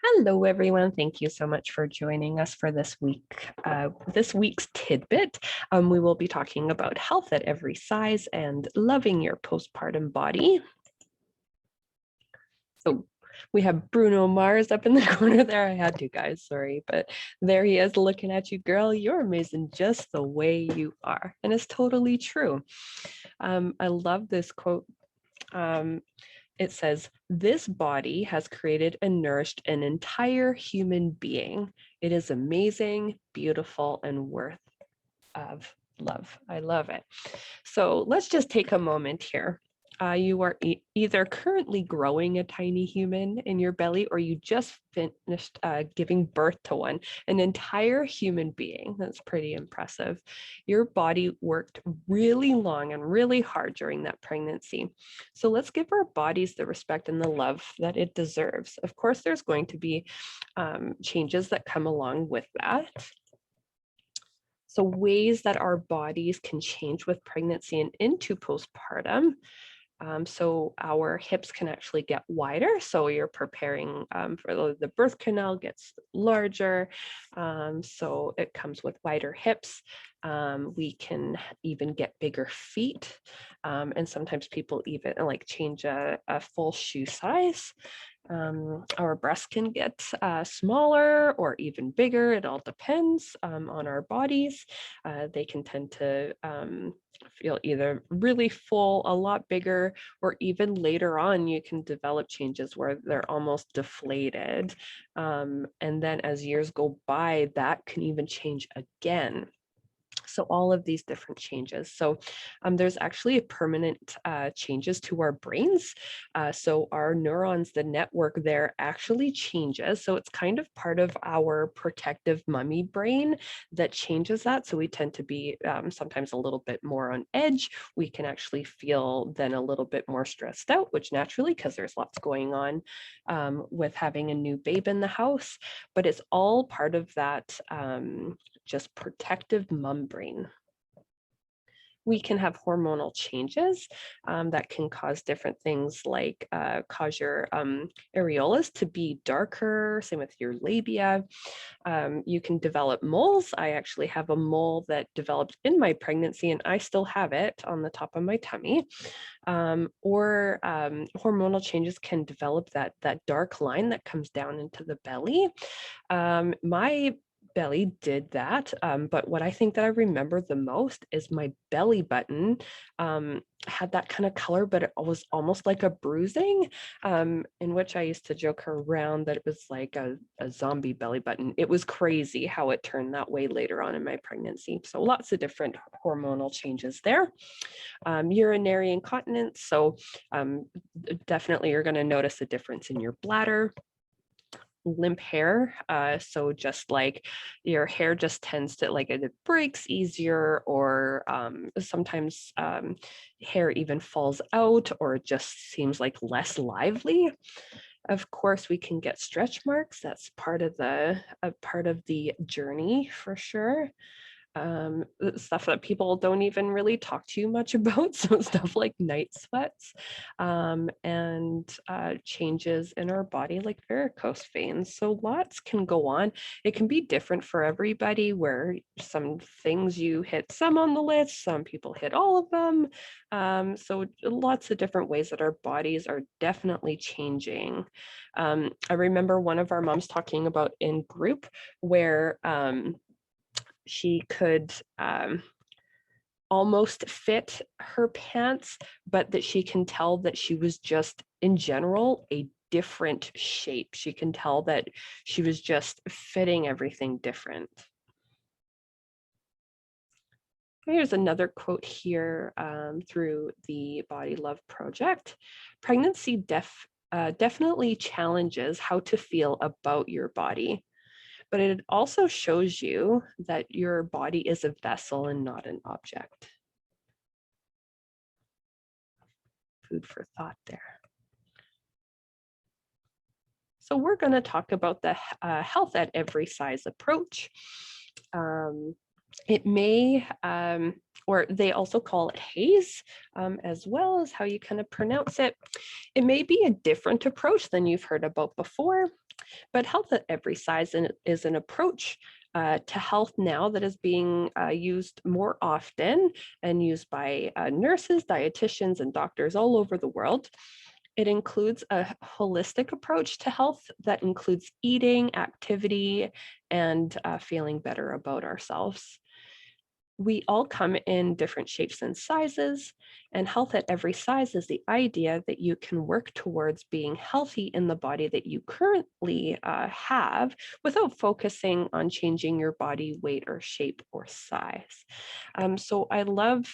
Hello, everyone. Thank you so much for joining us for this week's tidbit. We will be talking about health at every size and loving your postpartum body. So we have Bruno Mars up in the corner there. I had to, guys, sorry, but there he is looking at you, girl. You're amazing just the way you are. And it's totally true. I love this quote. It says, "This body has created and nourished an entire human being. It is amazing, beautiful, and worth of love." I love it. So let's just take a moment here. You are either currently growing a tiny human in your belly, or you just finished giving birth to one, an entire human being. That's pretty impressive. Your body worked really long and really hard during that pregnancy. So let's give our bodies the respect and the love that it deserves. Of course, there's going to be changes that come along with that. So ways that our bodies can change with pregnancy and into postpartum. So our hips can actually get wider. So you're preparing for the birth canal gets larger. So it comes with wider hips. We can even get bigger feet. And sometimes people even like change a full shoe size. Our breasts can get smaller or even bigger. It all depends on our bodies. They can tend to feel either really full, a lot bigger, or even later on, you can develop changes where they're almost deflated. And then as years go by, that can even change again. So all of these different changes. So there's actually permanent changes to our brains. So our neurons, the network there actually changes. So it's kind of part of our protective mummy brain that changes that. So we tend to be sometimes a little bit more on edge. We can actually feel then a little bit more stressed out, which naturally, because there's lots going on with having a new babe in the house, but it's all part of that just protective mum brain. We can have hormonal changes that can cause different things like cause your areolas to be darker, same with your labia. You can develop moles. I actually have a mole that developed in my pregnancy and I still have it on the top of my tummy. Or hormonal changes can develop that dark line that comes down into the belly. My belly did that, but what I think that I remember the most is my belly button had that kind of color, but it was almost like a bruising, in which I used to joke around that it was like a zombie belly button. It was crazy how it turned that way later on in my pregnancy. So lots of different hormonal changes there. Urinary incontinence, so definitely you're going to notice a difference in your bladder. Limp hair, so just like your hair just tends to like it breaks easier, or sometimes hair even falls out or it just seems like less lively. Of course, we can get stretch marks. That's part of the journey for sure. Stuff that people don't even really talk too much about. So stuff like night sweats and changes in our body like varicose veins. So lots can go on. It can be different for everybody, where some things you hit some on the list, some people hit all of them. So lots of different ways that our bodies are definitely changing. I remember one of our moms talking about in group where she could almost fit her pants, but that she can tell that she was just in general a different shape. She can tell that she was just fitting everything different. Here's another quote here through the Body Love Project. Pregnancy definitely challenges how to feel about your body, but it also shows you that your body is a vessel and not an object. Food for thought there. So we're going to talk about the health at every size approach. It may, or they also call it haze, as well as how you kind of pronounce it. It may be a different approach than you've heard about before, but health at every size is an approach to health now that is being used more often and used by nurses, dietitians, and doctors all over the world. It includes a holistic approach to health that includes eating, activity, and feeling better about ourselves. We all come in different shapes and sizes, and health at every size is the idea that you can work towards being healthy in the body that you currently have without focusing on changing your body weight or shape or size. So I love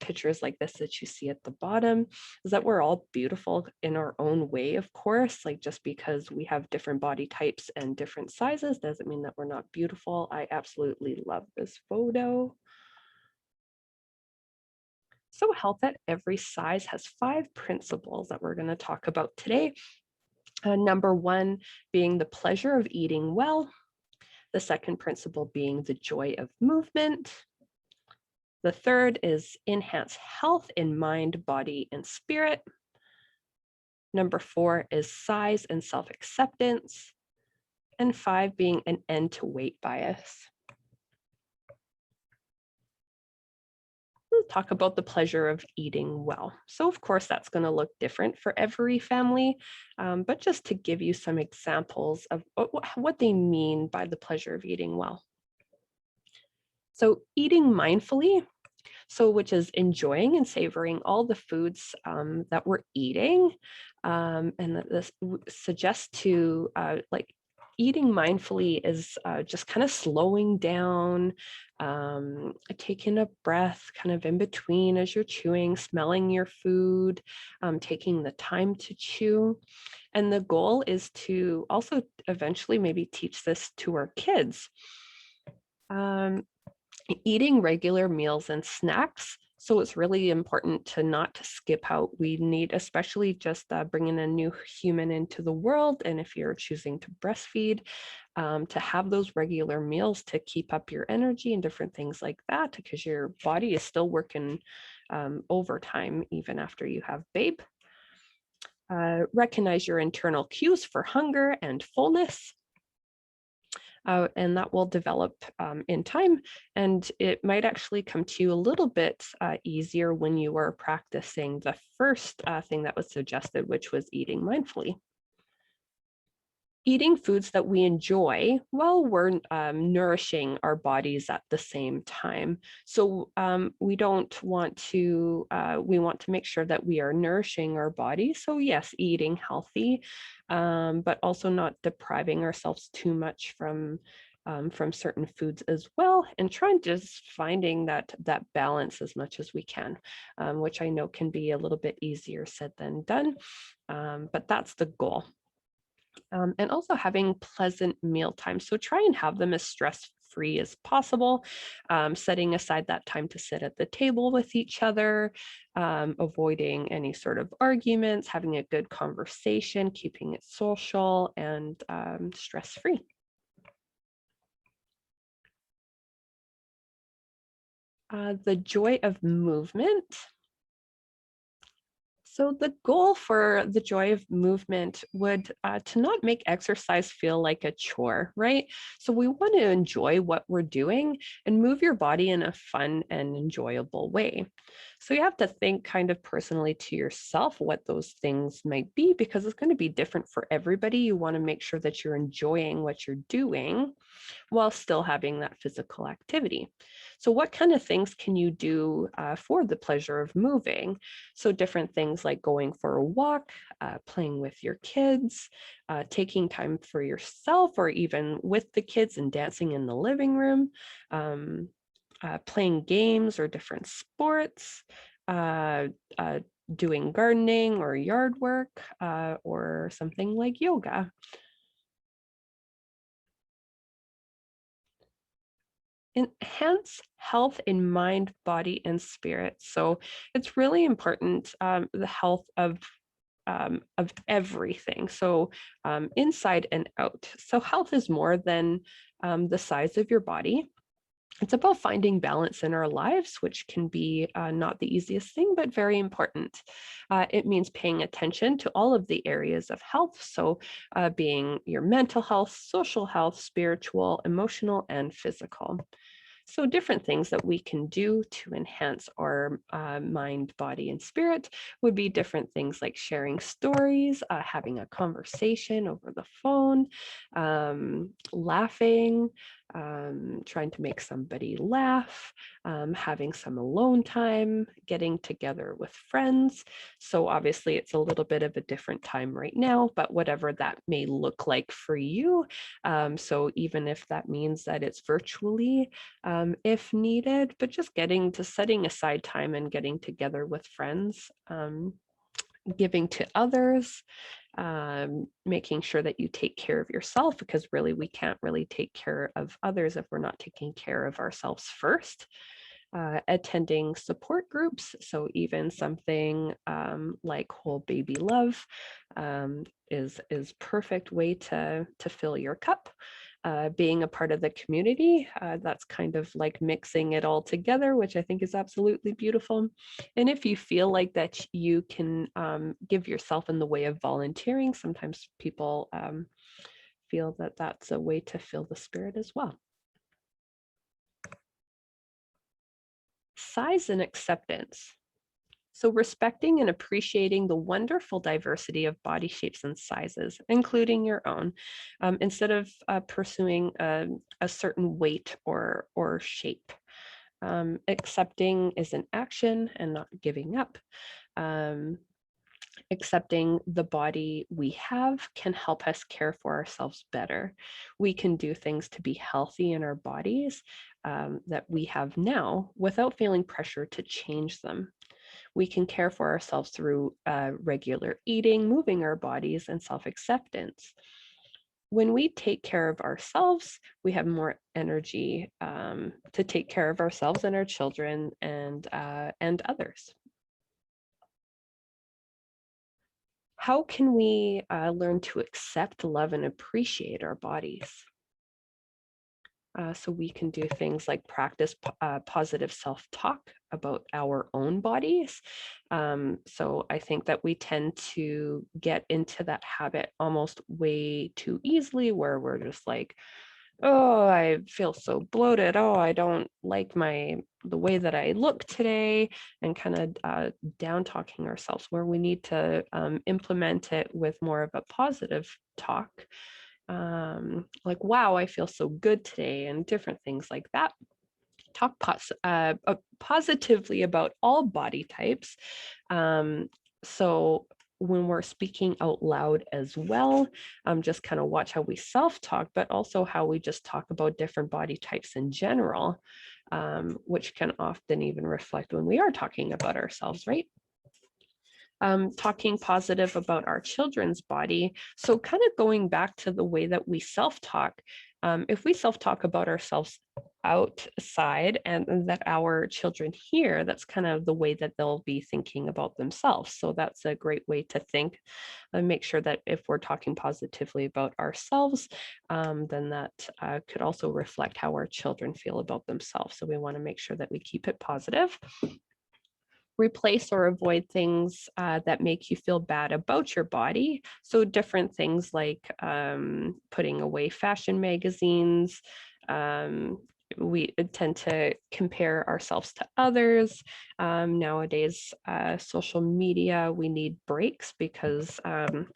pictures like this that you see at the bottom, is that we're all beautiful in our own way, of course, like just because we have different body types and different sizes doesn't mean that we're not beautiful. I absolutely love this photo. So health at every size has 5 principles that we're going to talk about today. Number 1 being the pleasure of eating well. The second principle being the joy of movement. The third is enhance health in mind, body, and spirit. Number 4 is size and self-acceptance. And 5 being an end to weight bias. We'll talk about the pleasure of eating well. So of course, that's going to look different for every family, but just to give you some examples of what they mean by the pleasure of eating well. So eating mindfully, which is enjoying and savoring all the foods that we're eating, and that this suggests to like eating mindfully is just kind of slowing down, taking a breath kind of in between as you're chewing, smelling your food, taking the time to chew. And the goal is to also eventually maybe teach this to our kids. Eating regular meals and snacks. So it's really important to not skip out. We need, especially just bringing a new human into the world, and if you're choosing to breastfeed, to have those regular meals to keep up your energy and different things like that, because your body is still working overtime even after you have babe. Recognize your internal cues for hunger and fullness. And that will develop in time. And it might actually come to you a little bit easier when you are practicing the first thing that was suggested, which was eating mindfully. Eating foods that we enjoy while we're nourishing our bodies at the same time. So we don't want to, we want to make sure that we are nourishing our body. So yes, eating healthy, but also not depriving ourselves too much from certain foods as well, and trying just finding that balance as much as we can, which I know can be a little bit easier said than done, but that's the goal. And also having pleasant meal times. So try and have them as stress-free as possible, setting aside that time to sit at the table with each other, avoiding any sort of arguments, having a good conversation, keeping it social and stress-free. The joy of movement. So the goal for the joy of movement would to not make exercise feel like a chore, right? So we want to enjoy what we're doing and move your body in a fun and enjoyable way. So you have to think kind of personally to yourself what those things might be, because it's going to be different for everybody. You want to make sure that you're enjoying what you're doing while still having that physical activity. So what kind of things can you do for the pleasure of moving? So different things like going for a walk, playing with your kids, taking time for yourself, or even with the kids and dancing in the living room, playing games or different sports, doing gardening or yard work, or something like yoga. Enhance health in mind, body, and spirit. So it's really important, the health of everything. So inside and out. So health is more than the size of your body. It's about finding balance in our lives, which can be not the easiest thing, but very important. It means paying attention to all of the areas of health. So being your mental health, social health, spiritual, emotional, and physical. So different things that we can do to enhance our mind, body, and spirit would be different things like sharing stories, having a conversation over the phone, laughing, trying to make somebody laugh, having some alone time, getting together with friends. So obviously it's a little bit of a different time right now, but whatever that may look like for you. So even if that means that it's virtually, if needed, but just getting to setting aside time and getting together with friends, giving to others, making sure that you take care of yourself, because really we can't really take care of others if we're not taking care of ourselves first. Attending support groups. So even something like Whole Baby Love is perfect way to fill your cup. Being a part of the community, that's kind of like mixing it all together, which I think is absolutely beautiful. And if you feel like that you can give yourself in the way of volunteering, sometimes people feel that that's a way to fill the spirit as well. Size and acceptance. So respecting and appreciating the wonderful diversity of body shapes and sizes, including your own, instead of pursuing a certain weight or shape. Accepting is an action and not giving up. Accepting the body we have can help us care for ourselves better. We can do things to be healthy in our bodies that we have now without feeling pressure to change them. We can care for ourselves through regular eating, moving our bodies, and self-acceptance. When we take care of ourselves, we have more energy to take care of ourselves and our children and others. How can we learn to accept, love, and appreciate our bodies? So we can do things like practice positive self-talk about our own bodies. So I think that we tend to get into that habit almost way too easily, where we're just like, oh, I feel so bloated. Oh, I don't like the way that I look today, and kind of down talking ourselves, where we need to implement it with more of a positive talk. Like, wow, I feel so good today, and different things like that. Talk positively about all body types. So when we're speaking out loud as well, just kind of watch how we self-talk, but also how we just talk about different body types in general, which can often even reflect when we are talking about ourselves, right? Talking positive about our children's body. So kind of going back to the way that we self-talk, if we self-talk about ourselves outside and that our children hear, that's kind of the way that they'll be thinking about themselves. So that's a great way to think and make sure that if we're talking positively about ourselves, then that could also reflect how our children feel about themselves. So we want to make sure that we keep it positive. Replace or avoid things that make you feel bad about your body. So different things like putting away fashion magazines. We tend to compare ourselves to others. Nowadays, social media, we need breaks because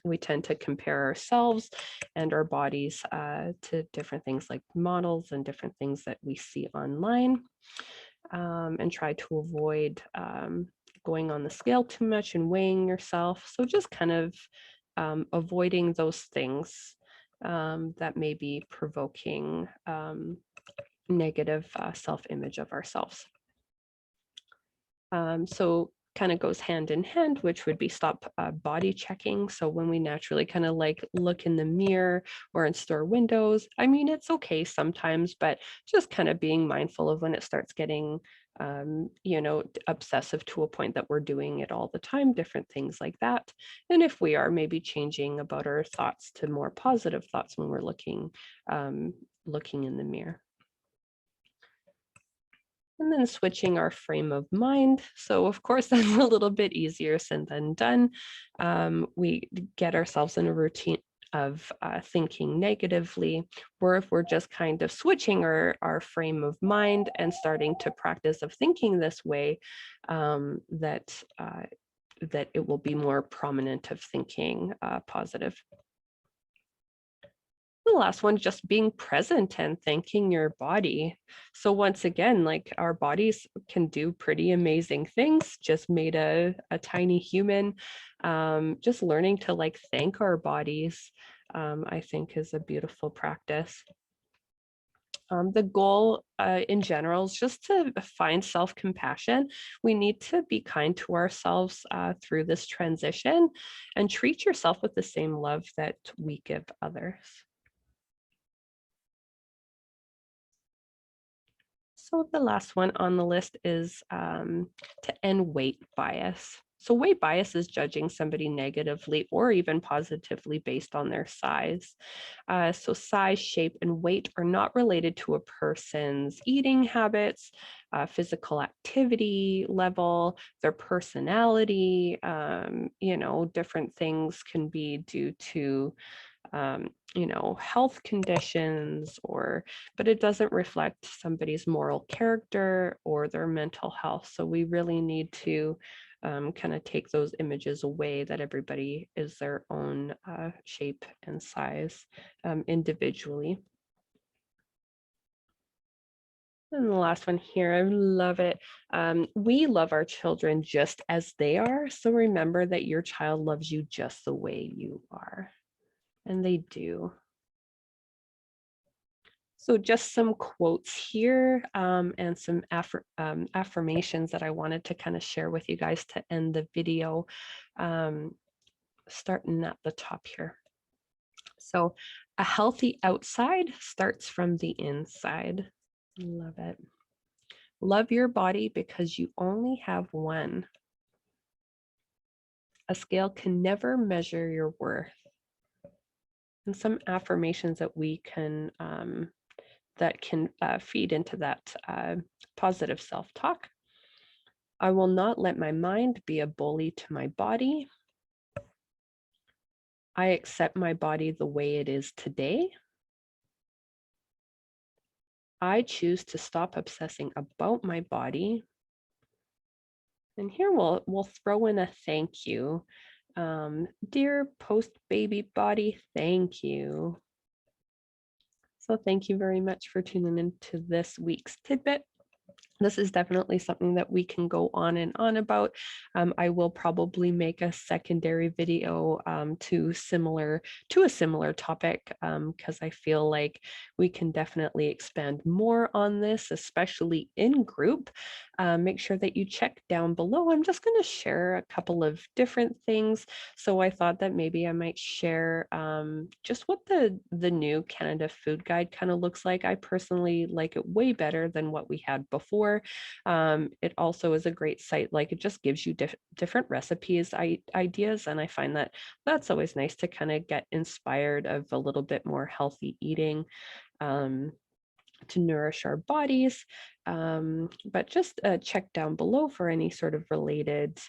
we tend to compare ourselves and our bodies to different things like models and different things that we see online. And try to avoid going on the scale too much and weighing yourself. So just kind of avoiding those things that may be provoking negative self-image of ourselves. So kind of goes hand in hand, which would be stop body checking. So when we naturally kind of like look in the mirror or in store windows, I mean, it's okay sometimes, but just kind of being mindful of when it starts getting, obsessive to a point that we're doing it all the time, different things like that. And if we are maybe changing about our thoughts to more positive thoughts when we're looking in the mirror. And then switching our frame of mind. So of course, that's a little bit easier said than done. We get ourselves in a routine of thinking negatively, or if we're just kind of switching our frame of mind and starting to practice of thinking this way, that it will be more prominent of thinking positive. The last one, just being present and thanking your body. So once again, like our bodies can do pretty amazing things, just made a tiny human. Just learning to like thank our bodies, I think is a beautiful practice. The goal in general is just to find self-compassion. We need to be kind to ourselves through this transition and treat yourself with the same love that we give others. So the last one on the list is to end weight bias. So weight bias is judging somebody negatively or even positively based on their size. So size, shape, and weight are not related to a person's eating habits, physical activity level, their personality. Different things can be due to health conditions, but it doesn't reflect somebody's moral character or their mental health. So we really need to kind of take those images away that everybody is their own shape and size individually. And the last one here, I love it. We love our children just as they are. So remember that your child loves you just the way you are. And they do. So just some quotes here and some affirmations that I wanted to kind of share with you guys to end the video, starting at the top here. So a healthy outside starts from the inside. Love it. Love your body because you only have one. A scale can never measure your worth. And some affirmations that we can feed into that positive self-talk. I will not let my mind be a bully to my body. I accept my body the way it is today. I choose to stop obsessing about my body. And here we'll throw in a thank you. Dear post-baby body, thank you. So thank you very much for tuning into this week's Tidbit. This is definitely something that we can go on and on about. I will probably make a secondary video to a similar topic because I feel like we can definitely expand more on this, especially in group. Make sure that you check down below. I'm just going to share a couple of different things. So I thought that maybe I might share just what the new Canada Food Guide kind of looks like. I personally like it way better than what we had before. It also is a great site, like it just gives you different recipes, ideas, and I find that that's always nice to kind of get inspired of a little bit more healthy eating to nourish our bodies. But just check down below for any sort of related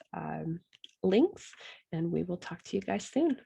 links, and we will talk to you guys soon.